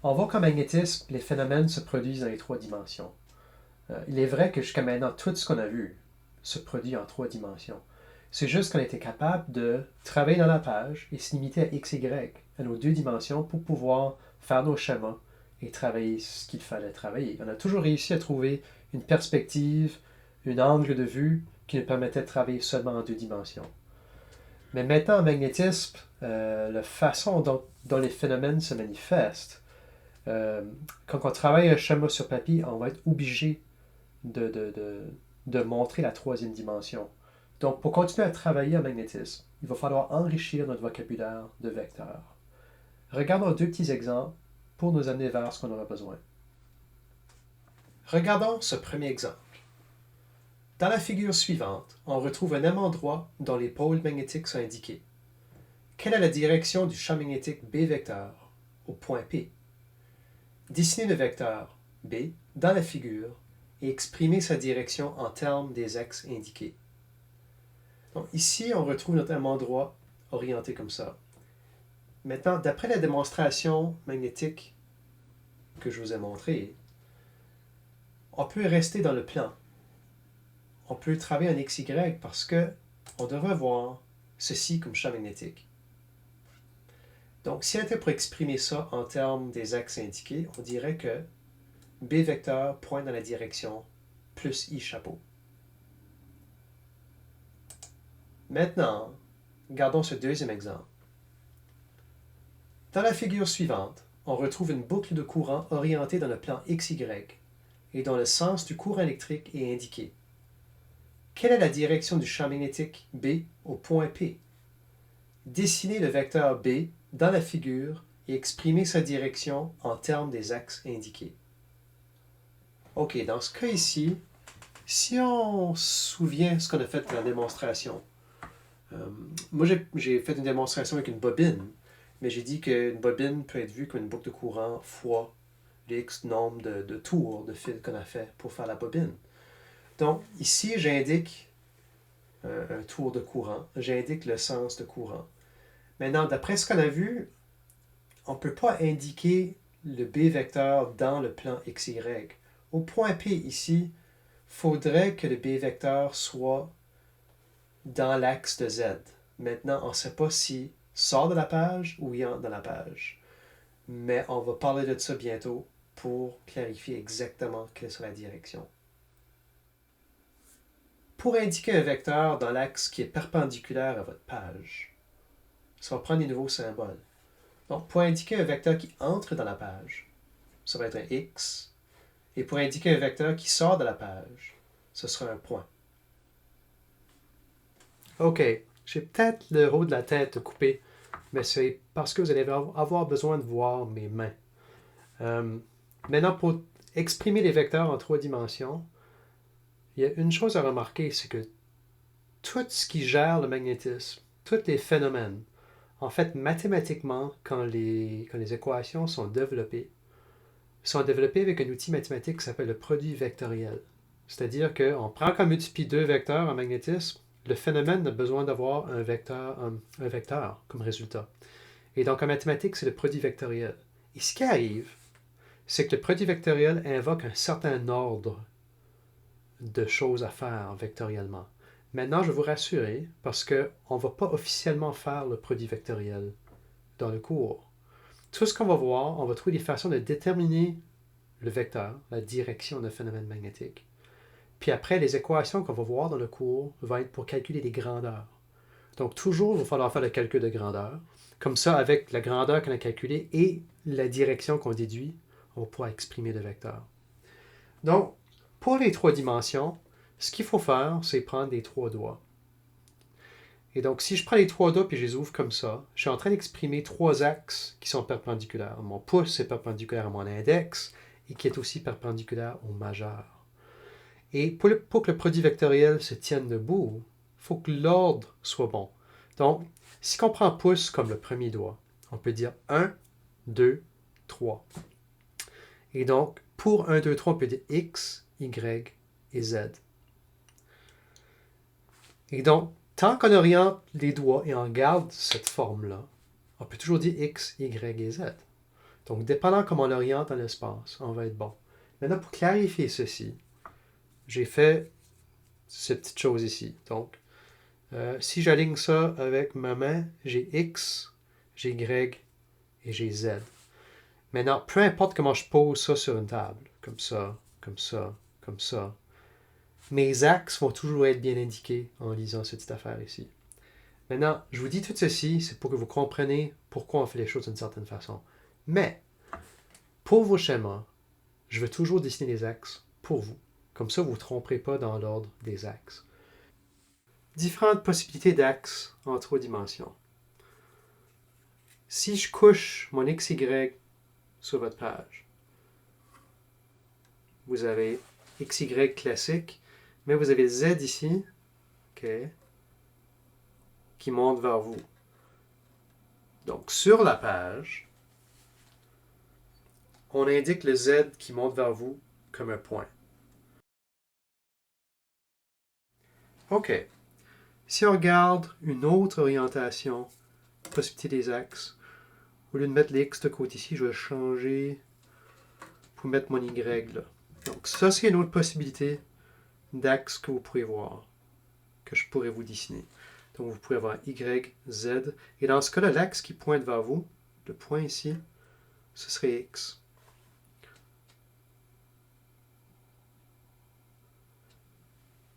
On voit qu'en magnétisme, les phénomènes se produisent dans les trois dimensions. Il est vrai que jusqu'à maintenant, tout ce qu'on a vu se produit en trois dimensions. C'est juste qu'on a été capable de travailler dans la page et se limiter à x, y, à nos deux dimensions pour pouvoir faire nos schémas et travailler ce qu'il fallait travailler. On a toujours réussi à trouver une perspective, un angle de vue qui nous permettait de travailler seulement en deux dimensions. Mais maintenant, en magnétisme, la façon dont les phénomènes se manifestent, quand on travaille un schéma sur papier, on va être obligé de, de, de, de montrer la troisième dimension. Donc, pour continuer à travailler en magnétisme, il va falloir enrichir notre vocabulaire de vecteurs. Regardons deux petits exemples pour nous amener vers ce qu'on aura besoin. Regardons ce premier exemple. Dans la figure suivante, on retrouve un aimant droit dont les pôles magnétiques sont indiqués. Quelle est la direction du champ magnétique B vecteur au point P? Dessinez le vecteur B dans la figure et exprimez sa direction en termes des axes indiqués. Donc ici, on retrouve notre aimant droit orienté comme ça. Maintenant, d'après la démonstration magnétique que je vous ai montrée, on peut rester dans le plan. On peut travailler en XY parce que on devrait voir ceci comme champ magnétique. Donc, si on était pour exprimer ça en termes des axes indiqués, on dirait que B vecteur pointe dans la direction plus I chapeau. Maintenant, regardons ce deuxième exemple. Dans la figure suivante, on retrouve une boucle de courant orientée dans le plan XY et dont le sens du courant électrique est indiqué. Quelle est la direction du champ magnétique B au point P? Dessinez le vecteur B dans la figure et exprimez sa direction en termes des axes indiqués. Ok, dans ce cas ici, si on se souvient ce qu'on a fait dans la démonstration, moi j'ai fait une démonstration avec une bobine, mais j'ai dit qu'une bobine peut être vue comme une boucle de courant fois l'X nombre de tours de fil qu'on a fait pour faire la bobine. Donc ici j'indique un tour de courant, j'indique le sens de courant. Maintenant, d'après ce qu'on a vu, on ne peut pas indiquer le B vecteur dans le plan XY. Au point P ici, il faudrait que le B vecteur soit dans l'axe de Z. Maintenant, on ne sait pas s'il sort de la page ou il entre dans la page. Mais on va parler de ça bientôt pour clarifier exactement quelle sera la direction. Pour indiquer un vecteur dans l'axe qui est perpendiculaire à votre page, ça va prendre des nouveaux symboles. Donc, pour indiquer un vecteur qui entre dans la page, ça va être un X. Et pour indiquer un vecteur qui sort de la page, ce sera un point. Ok, j'ai peut-être le haut de la tête coupé, mais c'est parce que vous allez avoir besoin de voir mes mains. Maintenant, pour exprimer les vecteurs en trois dimensions, il y a une chose à remarquer, c'est que tout ce qui gère le magnétisme, tous les phénomènes, en fait, mathématiquement, quand les équations sont développées avec un outil mathématique qui s'appelle le produit vectoriel. C'est-à-dire qu'on prend comme multiplie deux vecteurs en magnétisme, le phénomène a besoin d'avoir un vecteur comme résultat. Et donc en mathématiques, c'est le produit vectoriel. Et ce qui arrive, c'est que le produit vectoriel invoque un certain ordre de choses à faire vectoriellement. Maintenant, je vais vous rassurer, parce qu'on ne va pas officiellement faire le produit vectoriel dans le cours. Tout ce qu'on va voir, on va trouver des façons de déterminer le vecteur, la direction d'un phénomène magnétique. Puis après, les équations qu'on va voir dans le cours vont être pour calculer les grandeurs. Donc toujours, il va falloir faire le calcul de grandeur. Comme ça, avec la grandeur qu'on a calculée et la direction qu'on déduit, on va pouvoir exprimer le vecteur. Donc, pour les trois dimensions, ce qu'il faut faire, c'est prendre les trois doigts. Et donc, si je prends les trois doigts et je les ouvre comme ça, je suis en train d'exprimer trois axes qui sont perpendiculaires. Mon pouce est perpendiculaire à mon index et qui est aussi perpendiculaire au majeur. Et pour que le produit vectoriel se tienne debout, il faut que l'ordre soit bon. Donc, si on prend pouce comme le premier doigt, on peut dire 1, 2, 3. Et donc, pour 1, 2, 3, on peut dire X, Y et Z. Et donc, tant qu'on oriente les doigts et on garde cette forme-là, on peut toujours dire X, Y et Z. Donc, dépendant comment on l'oriente dans l'espace, on va être bon. Maintenant, pour clarifier ceci, j'ai fait cette petite chose ici. Donc, si j'aligne ça avec ma main, j'ai X, j'ai Y et j'ai Z. Maintenant, peu importe comment je pose ça sur une table, comme ça, comme ça, comme ça, mes axes vont toujours être bien indiqués en lisant cette petite affaire ici. Maintenant, je vous dis tout ceci, c'est pour que vous compreniez pourquoi on fait les choses d'une certaine façon. Mais, pour vos schémas, je veux toujours dessiner les axes pour vous. Comme ça, vous ne vous tromperez pas dans l'ordre des axes. Différentes possibilités d'axes en 3 dimensions. Si je couche mon XY sur votre page, vous avez XY classique, mais vous avez Z ici, okay, qui monte vers vous. Donc, sur la page, on indique le Z qui monte vers vous comme un point. OK. Si on regarde une autre orientation, possibilité des axes, au lieu de mettre les X de côté ici, je vais changer pour mettre mon Y là. Donc ça, c'est une autre possibilité d'axe que vous pourrez voir, que je pourrais vous dessiner. Donc vous pourrez avoir Y, Z, et dans ce cas-là, l'axe qui pointe vers vous, le point ici, ce serait X.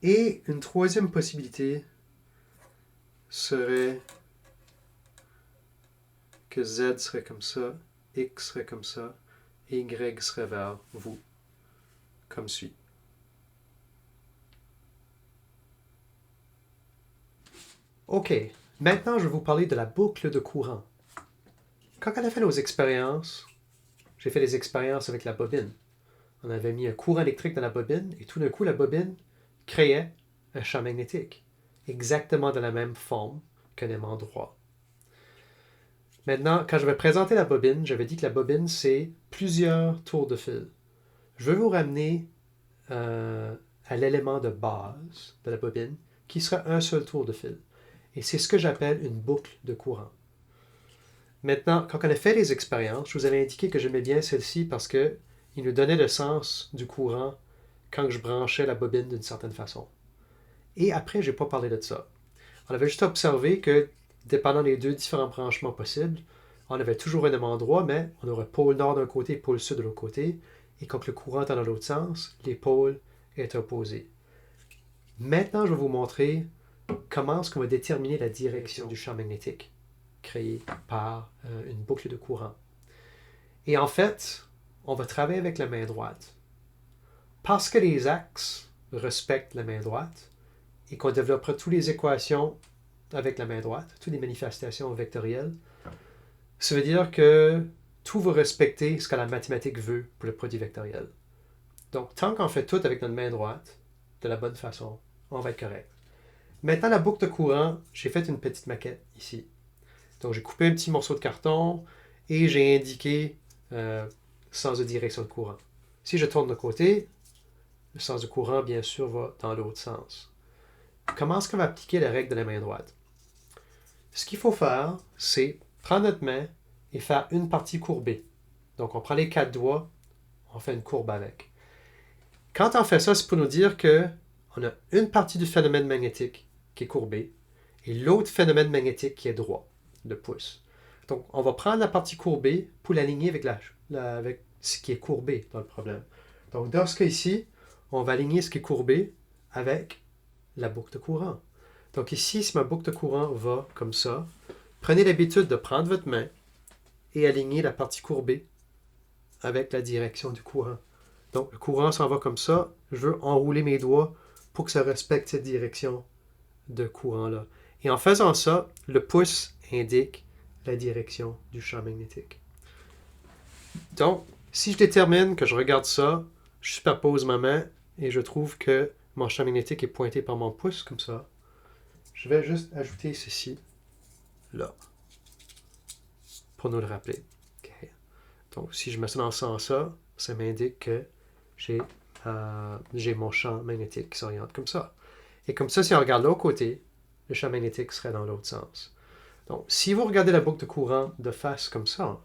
Et une troisième possibilité serait que Z serait comme ça, X serait comme ça, et Y serait vers vous, comme suit. OK, maintenant je vais vous parler de la boucle de courant. Quand on a fait nos expériences, j'ai fait des expériences avec la bobine. On avait mis un courant électrique dans la bobine, et tout d'un coup, la bobine créait un champ magnétique, exactement de la même forme qu'un aimant droit. Maintenant, quand je vais présenter la bobine, j'avais dit que la bobine, c'est plusieurs tours de fil. Je veux vous ramener à l'élément de base de la bobine, qui sera un seul tour de fil. Et c'est ce que j'appelle une boucle de courant. Maintenant, quand on a fait les expériences, je vous avais indiqué que j'aimais bien celle-ci parce qu'il nous donnait le sens du courant quand je branchais la bobine d'une certaine façon. Et après, je n'ai pas parlé de ça. On avait juste observé que, dépendant des 2 différents branchements possibles, on avait toujours un aimant droit, mais on aurait pôle nord d'un côté et pôle sud de l'autre côté. Et quand le courant est dans l'autre sens, les pôles est opposés. Maintenant, je vais vous montrer comment est-ce qu'on va déterminer la direction du champ magnétique créé par une boucle de courant. Et en fait, on va travailler avec la main droite. Parce que les axes respectent la main droite et qu'on développera toutes les équations avec la main droite, toutes les manifestations vectorielles, ça veut dire que tout va respecter ce que la mathématique veut pour le produit vectoriel. Donc, tant qu'on fait tout avec notre main droite, de la bonne façon, on va être correct. Maintenant, la boucle de courant, j'ai fait une petite maquette ici. Donc, j'ai coupé un petit morceau de carton et j'ai indiqué sens de direction de courant. Si je tourne de côté, le sens de courant, bien sûr, va dans l'autre sens. Comment est-ce qu'on va appliquer la règle de la main droite? Ce qu'il faut faire, c'est prendre notre main et faire une partie courbée. Donc, on prend les 4 doigts, on fait une courbe avec. Quand on fait ça, c'est pour nous dire qu'on a une partie du phénomène magnétique qui est courbée et l'autre phénomène magnétique qui est droit, le pouce. Donc, on va prendre la partie courbée pour l'aligner avec ce qui est courbé dans le problème. Donc, dans ce cas ici, on va aligner ce qui est courbé avec la boucle de courant. Donc ici, si ma boucle de courant va comme ça, prenez l'habitude de prendre votre main et aligner la partie courbée avec la direction du courant. Donc le courant s'en va comme ça. Je veux enrouler mes doigts pour que ça respecte cette direction de courant-là. Et en faisant ça, le pouce indique la direction du champ magnétique. Donc, si je détermine que je regarde ça, je superpose ma main et je trouve que mon champ magnétique est pointé par mon pouce, comme ça. Je vais juste ajouter ceci, là, pour nous le rappeler. Okay. Donc, si je me lance dans ça, ça m'indique que j'ai mon champ magnétique qui s'oriente comme ça. Et comme ça, si on regarde l'autre côté, le champ magnétique serait dans l'autre sens. Donc, si vous regardez la boucle de courant de face comme ça,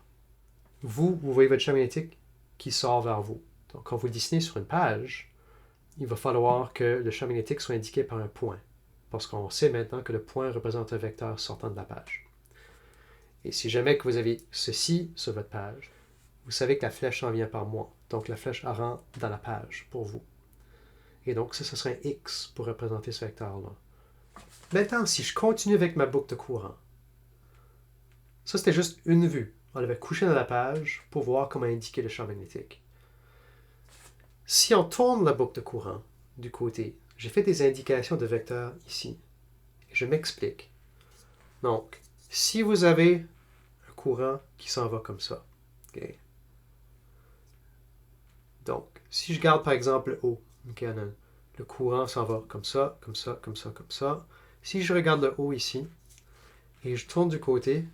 vous voyez votre champ magnétique qui sort vers vous. Donc, quand vous dessinez sur une page, il va falloir que le champ magnétique soit indiqué par un point, parce qu'on sait maintenant que le point représente un vecteur sortant de la page. Et si jamais que vous avez ceci sur votre page, vous savez que la flèche s'en vient par moi. Donc, la flèche rentre dans la page pour vous. Et donc, ça, ce serait un X pour représenter ce vecteur-là. Maintenant, si je continue avec ma boucle de courant, ça, c'était juste une vue. On l'avait couché dans la page pour voir comment indiquer le champ magnétique. Si on tourne la boucle de courant du côté, j'ai fait des indications de vecteurs ici. Je m'explique. Donc, si vous avez un courant qui s'en va comme ça, okay? Donc, si je garde par exemple le haut, okay, le courant s'en va comme ça, comme ça, comme ça, comme ça. Si je regarde le haut ici, et je tourne du côté,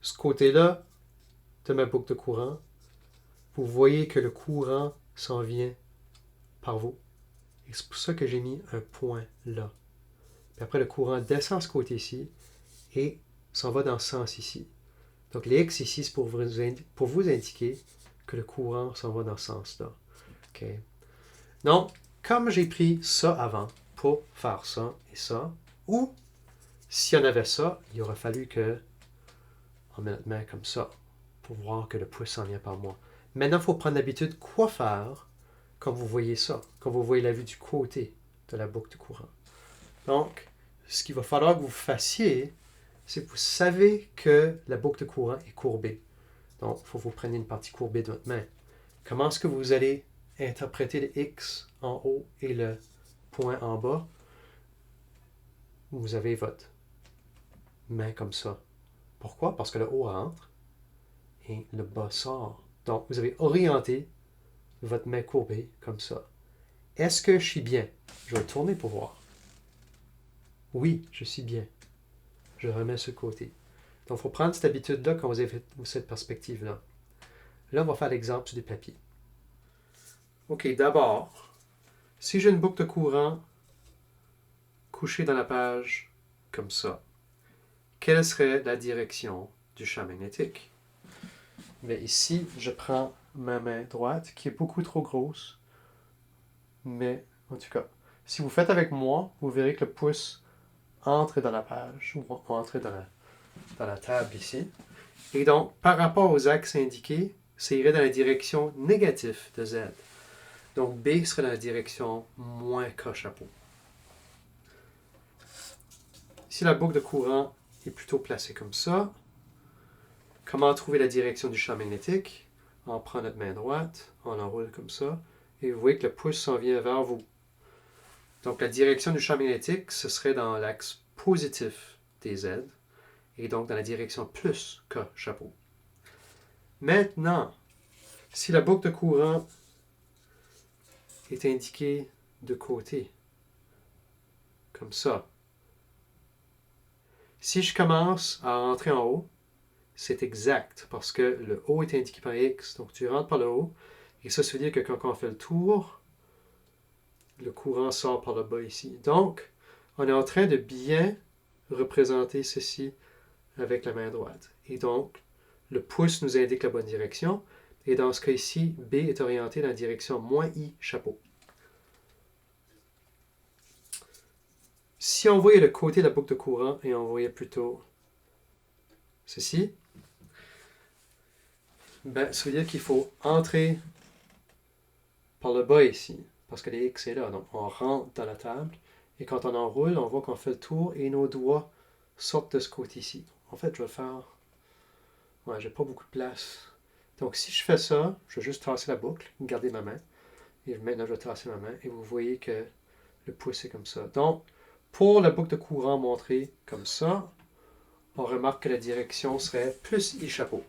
ce côté-là de ma boucle de courant, vous voyez que le courant s'en vient par vous. Et c'est pour ça que j'ai mis un point là. Puis après, le courant descend ce côté-ci et s'en va dans ce sens ici. Donc, les X ici, c'est pour vous indiquer que le courant s'en va dans ce sens-là. Okay. Donc, comme j'ai pris ça avant pour faire ça et ça, ou si on avait ça, il aurait fallu que on mette notre main comme ça pour voir que le pouce s'en vient par moi. Maintenant, il faut prendre l'habitude quoi faire quand vous voyez ça, quand vous voyez la vue du côté de la boucle de courant. Donc, ce qu'il va falloir que vous fassiez, c'est que vous savez que la boucle de courant est courbée. Donc, il faut que vous preniez une partie courbée de votre main. Comment est-ce que vous allez interpréter le X en haut et le point en bas? Vous avez votre main comme ça. Pourquoi? Parce que le haut rentre et le bas sort. Donc, vous avez orienté votre main courbée comme ça. Est-ce que je suis bien? Je vais tourner pour voir. Oui, je suis bien. Je remets ce côté. Donc, il faut prendre cette habitude-là quand vous avez cette perspective-là. Là, on va faire l'exemple sur des papiers. OK, d'abord, si j'ai une boucle de courant couchée dans la page comme ça, quelle serait la direction du champ magnétique? Bien, ici, je prends ma main droite, qui est beaucoup trop grosse, mais en tout cas, si vous faites avec moi, vous verrez que le pouce entre dans la page, ou entre dans la table ici. Et donc, par rapport aux axes indiqués, ça irait dans la direction négative de Z. Donc, B serait dans la direction moins K chapeau. Si la boucle de courant est plutôt placée comme ça, comment trouver la direction du champ magnétique? On prend notre main droite, on l'enroule comme ça, et vous voyez que le pouce s'en vient vers vous. Donc, la direction du champ magnétique, ce serait dans l'axe positif des Z, et donc dans la direction plus K chapeau. Maintenant, si la boucle de courant est indiquée de côté, comme ça, si je commence à rentrer en haut, c'est exact, parce que le haut est indiqué par X, donc tu rentres par le haut, et ça veut dire que quand on fait le tour, le courant sort par le bas ici. Donc, on est en train de bien représenter ceci avec la main droite. Et donc, le pouce nous indique la bonne direction, et dans ce cas ici, B est orienté dans la direction moins I chapeau. Si on voyait le côté de la boucle de courant et on voyait plutôt ceci, ben, ça veut dire qu'il faut entrer par le bas ici, parce que les X est là. Donc, on rentre dans la table, et quand on enroule, on voit qu'on fait le tour, et nos doigts sortent de ce côté-ci. En fait, je vais le faire... Ouais, j'ai pas beaucoup de place. Donc, si je fais ça, je vais juste tasser la boucle, garder ma main, et maintenant, je vais tasser ma main, et vous voyez que le pouce est comme ça. Donc, pour la boucle de courant montrée comme ça, on remarque que la direction serait plus I chapeau.